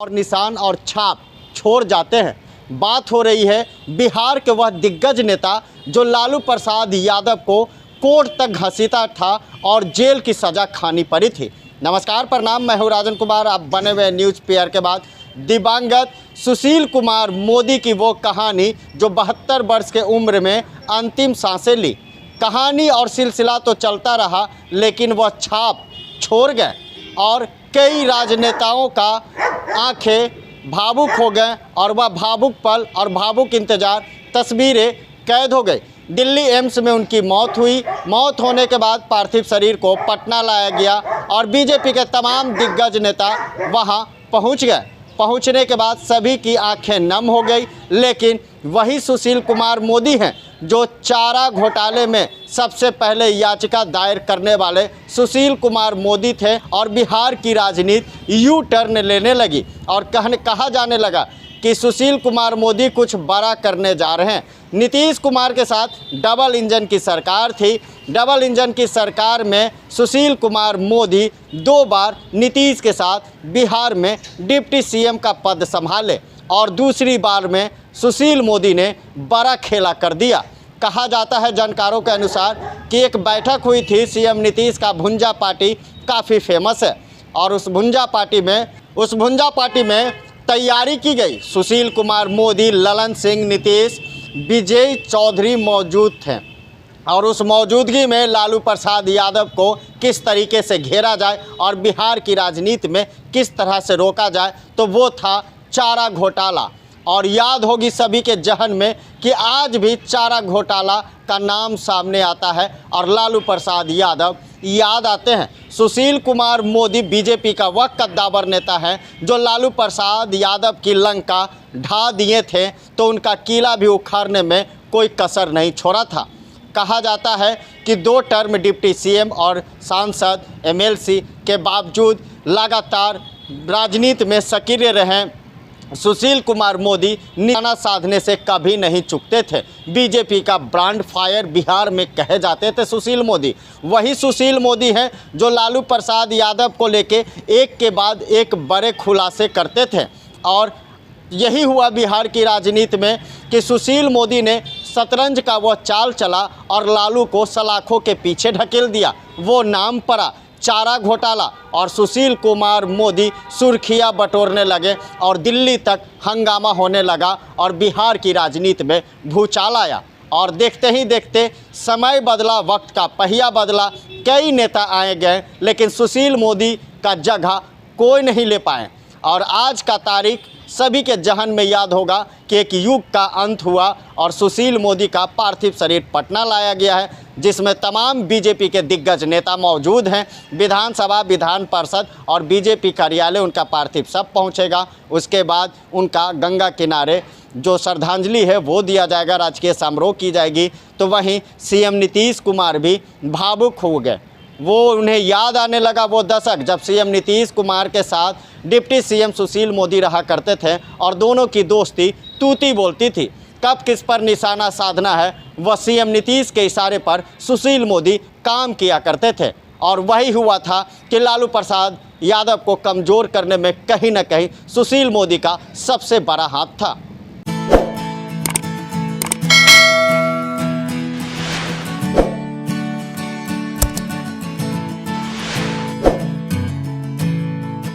और निशान और छाप छोड़ जाते हैं। बात हो रही है बिहार के वह दिग्गज नेता जो लालू प्रसाद यादव को कोर्ट तक घसीटा था और जेल की सज़ा खानी पड़ी थी। नमस्कार, प्रणाम, मैं हूं राजन कुमार। आप बने हुए न्यूज़ पेयर के बाद दिवंगत सुशील कुमार मोदी की वो कहानी जो 72 वर्ष के उम्र में अंतिम सांसें ली। कहानी और सिलसिला तो चलता रहा, लेकिन वह छाप छोड़ गए और कई राजनेताओं का आंखें भावुक हो गए और वह भावुक पल और भावुक इंतज़ार तस्वीरें कैद हो गई। दिल्ली एम्स में उनकी मौत हुई। मौत होने के बाद पार्थिव शरीर को पटना लाया गया और बीजेपी के तमाम दिग्गज नेता वहां पहुंच गए। पहुंचने के बाद सभी की आंखें नम हो गई, लेकिन वही सुशील कुमार मोदी हैं जो चारा घोटाले में सबसे पहले याचिका दायर करने वाले सुशील कुमार मोदी थे। और बिहार की राजनीति यू टर्न लेने लगी और कहा जाने लगा कि सुशील कुमार मोदी कुछ बड़ा करने जा रहे हैं। नीतीश कुमार के साथ डबल इंजन की सरकार थी। डबल इंजन की सरकार में सुशील कुमार मोदी 2 बार नीतीश के साथ बिहार में डिप्टी सीएम का पद संभाले और दूसरी बार में सुशील मोदी ने बड़ा खेला कर दिया। कहा जाता है जानकारों के अनुसार कि एक बैठक हुई थी सीएम नीतीश का। भुंजा पार्टी काफ़ी फेमस है और उस भुंजा पार्टी में तैयारी की गई। सुशील कुमार मोदी, ललन सिंह, नीतीश, विजय चौधरी मौजूद थे और उस मौजूदगी में लालू प्रसाद यादव को किस तरीके से घेरा जाए और बिहार की राजनीति में किस तरह से रोका जाए, तो वो था चारा घोटाला। और याद होगी सभी के जहन में कि आज भी चारा घोटाला का नाम सामने आता है और लालू प्रसाद यादव याद आते हैं। सुशील कुमार मोदी बीजेपी का वह कद्दावर नेता है जो लालू प्रसाद यादव की लंका ढा दिए थे, तो उनका किला भी उखाड़ने में कोई कसर नहीं छोड़ा था। कहा जाता है कि 2 टर्म डिप्टी सीएम और सांसद एमएलसी के बावजूद लगातार राजनीति में सक्रिय रहे सुशील कुमार मोदी निशाना साधने से कभी नहीं चूकते थे। बीजेपी का ब्रांड फायर बिहार में कहे जाते थे सुशील मोदी। वही सुशील मोदी हैं जो लालू प्रसाद यादव को लेके एक के बाद एक बड़े खुलासे करते थे। और यही हुआ बिहार की राजनीति में कि सुशील मोदी ने शतरंज का वह चाल चला और लालू को सलाखों के पीछे ढकेल दिया। वो नाम पड़ा चारा घोटाला और सुशील कुमार मोदी सुर्खियां बटोरने लगे और दिल्ली तक हंगामा होने लगा और बिहार की राजनीति में भूचाल आया। और देखते ही देखते समय बदला, वक्त का पहिया बदला, कई नेता आए गए, लेकिन सुशील मोदी का जगह कोई नहीं ले पाए। और आज का तारीख सभी के जहन में याद होगा कि एक युग का अंत हुआ और सुशील मोदी का पार्थिव शरीर पटना लाया गया है, जिसमें तमाम बीजेपी के दिग्गज नेता मौजूद हैं। विधानसभा, विधान परिषद और बीजेपी कार्यालय उनका पार्थिव शव पहुंचेगा। उसके बाद उनका गंगा किनारे जो श्रद्धांजलि है वो दिया जाएगा, राजकीय समारोह की जाएगी। तो वहीं सीएम नीतीश कुमार भी भावुक हो गए। वो उन्हें याद आने लगा वो दशक जब सीएम नीतीश कुमार के साथ डिप्टी सीएम सुशील मोदी रहा करते थे और दोनों की दोस्ती तूती बोलती थी। कब किस पर निशाना साधना है वह सीएम नीतीश के इशारे पर सुशील मोदी काम किया करते थे। और वही हुआ था कि लालू प्रसाद यादव को कमज़ोर करने में कहीं ना कहीं सुशील मोदी का सबसे बड़ा हाथ था।